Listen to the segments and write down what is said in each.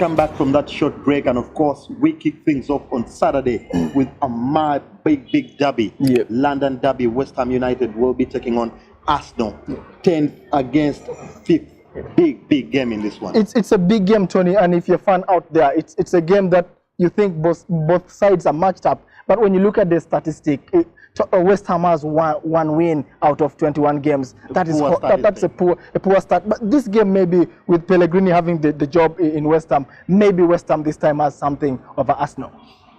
Welcome back from that short break, and of course, we kick things off on Saturday with a mad big derby. Yep. London derby. West Ham United will be taking on Arsenal. 10th against 5th. Big game in this one. It's a big game, Tony, and if you're a fan out there, it's a game that you think both sides are matched up. But when you look at the statistic, West Ham has one win out of 21 games. That's a poor start. But this game, maybe with Pellegrini having the job in West Ham, maybe West Ham this time has something over Arsenal.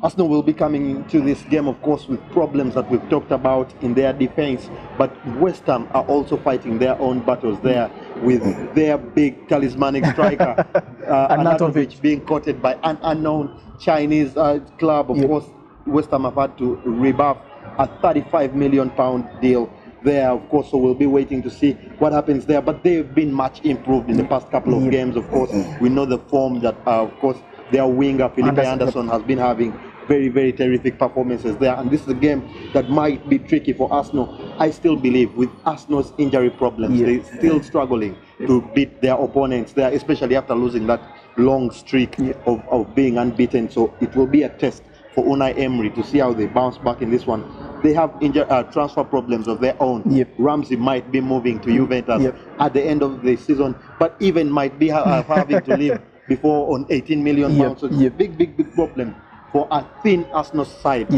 Arsenal will be coming into this game, of course, with problems that we've talked about in their defense. But West Ham are also fighting their own battles there with their big talismanic striker, Arnautovic, being courted by an unknown Chinese club. Of course, West Ham have had to rebuff a £35 million deal there, of course, so we'll be waiting to see what happens there. But they've been much improved in the past couple of games, of course. We know the form that, of course, their winger, Felipe Anderson, has been having very terrific performances there. And this is a game that might be tricky for Arsenal. I still believe with Arsenal's injury problems, they're still struggling to beat their opponents there, especially after losing that long streak of being unbeaten. So it will be a test for Unai Emery to see how they bounce back in this one. They have transfer problems of their own. Ramsey might be moving to Juventus at the end of the season, but even might be having to leave before on 18 million pounds. So it's a big problem for a thin Arsenal side.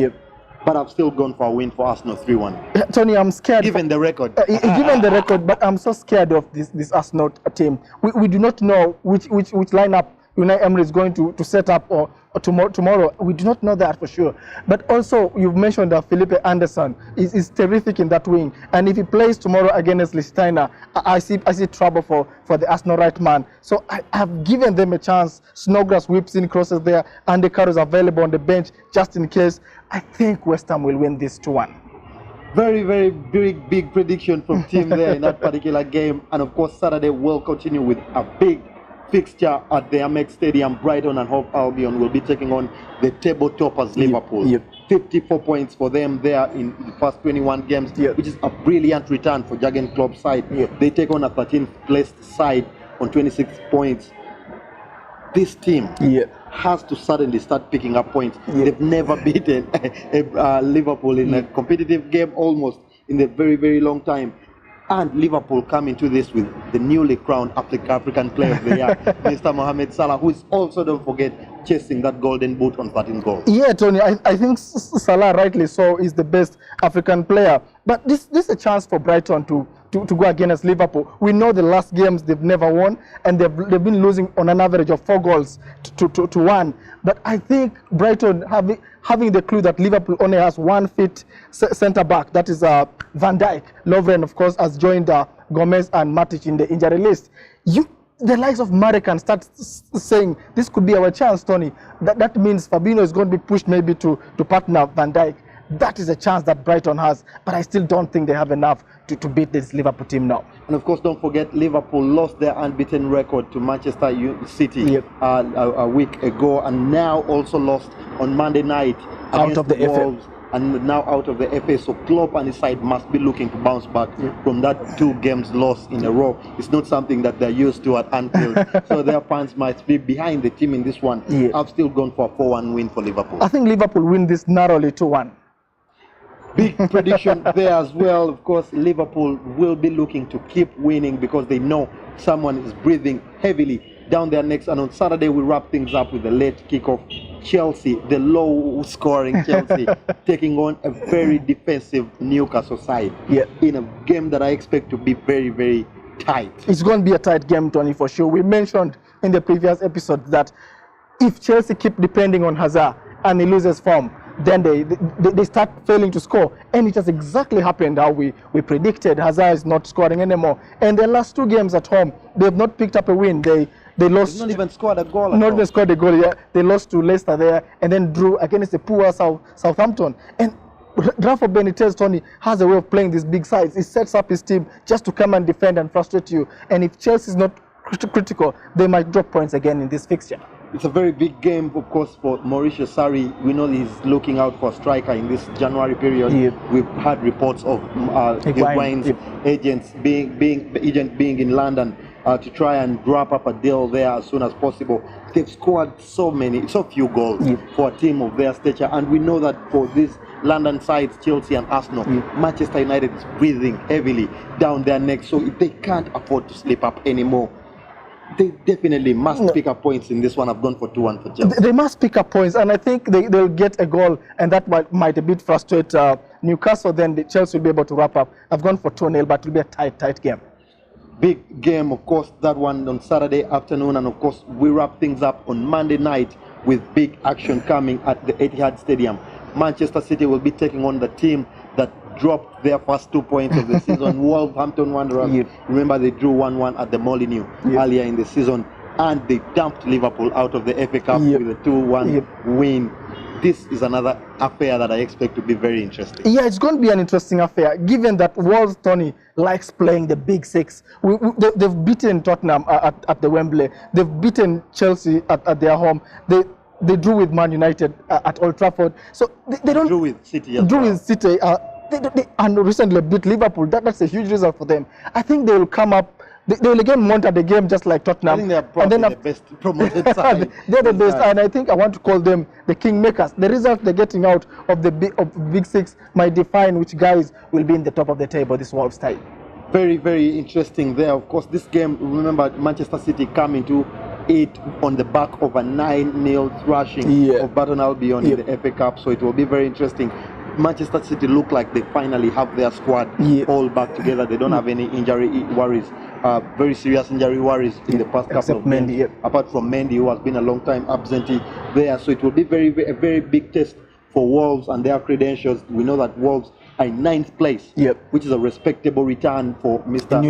But I've still gone for a win for Arsenal 3-1. Tony, I'm scared. Given the record. Given the record, but I'm so scared of this Arsenal team. We do not know which lineup Unai Emery is going to set up or tomorrow. We do not know that for sure. But also, you've mentioned that Felipe Anderson is terrific in that wing. And if he plays tomorrow against Lichtsteiner, I see trouble for the Arsenal right man. So I've given them a chance. Snodgrass whips in crosses there, and the card is available on the bench just in case. I think West Ham will win this 2-1. Very big prediction from Tim there in that particular game. And of course, Saturday will continue with a big fixture at the Amex Stadium. Brighton and Hove Albion will be taking on the table toppers Liverpool. 54 points for them there in the first 21 games, which is a brilliant return for Jurgen Klopp's side. They take on a 13th placed side on 26 points. This team has to suddenly start picking up points. They've never beaten Liverpool in a competitive game almost in a very long time. And Liverpool come into this with the newly crowned African Player of the Year, Mr. Mohamed Salah, who is also, don't forget, chasing that golden boot on 13 goals. Yeah, Tony, I think Salah, rightly so, is the best African player. But this is a chance for Brighton to go against Liverpool. We know the last games they've never won, and they've been losing on an average of 4 goals to 1. But I think Brighton, having the clue that Liverpool only has one fit centre back, that is Van Dijk. Lovren, of course, has joined Gomez and Matic in the injury list. The likes of Murray can start saying this could be our chance, Tony. That means Fabinho is going to be pushed maybe to partner Van Dijk. That is a chance that Brighton has, but I still don't think they have enough to beat this Liverpool team now. And of course, don't forget, Liverpool lost their unbeaten record to Manchester City a week ago, and now also lost on Monday night out of the Wolves, and now out of the FA. So Klopp and his side must be looking to bounce back from that 2 games lost in a row. It's not something that they're used to at Anfield. So their fans might be behind the team in this one. I've still gone for a 4-1 win for Liverpool. I think Liverpool win this narrowly 2-1. Big prediction there as well. Of course, Liverpool will be looking to keep winning because they know someone is breathing heavily down their necks. And on Saturday, we wrap things up with a late kickoff. Chelsea, the low-scoring Chelsea, taking on a very defensive Newcastle side in a game that I expect to be very tight. It's going to be a tight game, Tony, for sure. We mentioned in the previous episode that if Chelsea keep depending on Hazard and he loses form, then they start failing to score. And it has exactly happened how we predicted. Hazard is not scoring anymore. And the last 2 games at home, they have not picked up a win. They lost. Not even scored a goal. Not even scored a goal, They lost to Leicester there and then drew against the poor Southampton. And Rafa Benitez, Tony, has a way of playing these big sides. He sets up his team just to come and defend and frustrate you. And if Chelsea is not critical, they might drop points again in this fixture. It's a very big game, of course, for Mauricio Sarri. We know he's looking out for a striker in this January period. We've had reports of Higuain's agent being in London. to try and wrap up a deal there as soon as possible. They've scored so few goals for a team of their stature, and we know that for these London sides, Chelsea and Arsenal, Manchester United is breathing heavily down their necks, so they can't afford to slip up anymore. They definitely must pick up points in this one. I've gone for 2-1 for Chelsea. They must pick up points, and I think they'll get a goal, and that might a bit frustrate Newcastle. Then Chelsea will be able to wrap up. I've gone for 2-0, but it will be a tight game. Big game, of course, that one on Saturday afternoon, and of course we wrap things up on Monday night with big action coming at the Etihad Stadium. Manchester City will be taking on the team that dropped their first 2 points of the season, Wolverhampton Wanderers. Remember, they drew 1-1 at the Molineux earlier in the season, and they dumped Liverpool out of the FA Cup with a 2-1 win. This is another affair that I expect to be very interesting. Yeah, it's going to be an interesting affair, given that Wolves, Tonny, likes playing the big six. They've beaten Tottenham at the Wembley. They've beaten Chelsea at their home. They drew with Man United at Old Trafford. So they don't drew with City. With City. And recently beat Liverpool. That's a huge result for them. I think they will come up. They will again monitor the game just like Tottenham. I think they are probably the best promoted side. They're the best, and I think I want to call them the kingmakers. The result they're getting out of the big six might define which guys will be in the top of the table this Wolves side. Very, very interesting there. Of course, this game, remember, Manchester City coming to it on the back of a 9-0 thrashing of Brighton Albion in the FA Cup, so it will be very interesting. Manchester City look like they finally have their squad all back together. They don't have any injury worries, very serious injury worries in the past couple of games, apart from Mendy, who has been a long time absentee there. So it will be a very big test for Wolves and their credentials. We know that Wolves are in 9th place, which is a respectable return for Mr.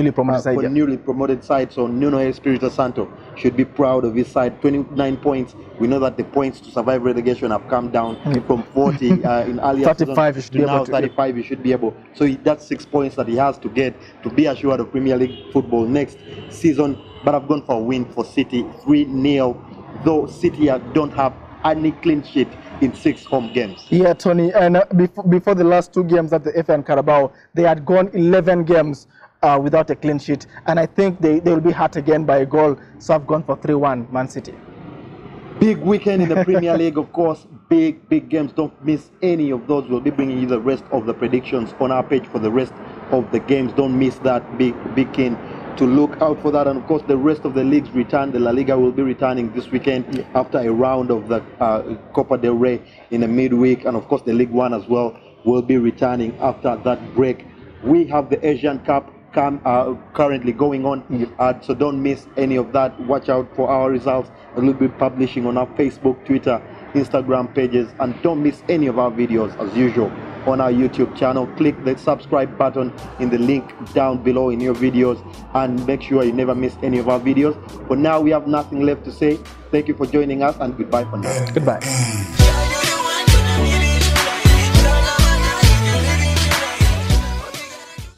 newly promoted side. So Nuno Espirito Santo should be proud of his side. 29 points. We know that the points to survive relegation have come down from 40 in earlier 35 seasons to now 35. He should be able. So that's 6 points that he has to get to be assured of Premier League football next season. But I've gone for a win for City, 3-0. Though City don't have any clean sheet in 6 home games. Yeah, Tonny, and before the last 2 games at the FA and Carabao, they had gone 11 games without a clean sheet, and I think they will be hurt again by a goal, so I've gone for 3-1 Man City. Big weekend in the Premier League, of course. Big games. Don't miss any of those. We'll be bringing you the rest of the predictions on our page for the rest of the games. Don't miss that. Big game to look out for that. And of course, the rest of the leagues return. The La Liga will be returning this weekend after a round of the Copa del Rey in the midweek, and of course the League One as well will be returning after that break. We have the Asian Cup currently going on, so don't miss any of that. Watch out for our results, and we'll be publishing on our Facebook, Twitter, Instagram pages, and don't miss any of our videos as usual on our YouTube channel. Click the subscribe button in the link down below in your videos, and make sure you never miss any of our videos. For now, we have nothing left to say. Thank you for joining us, and goodbye for now. Goodbye.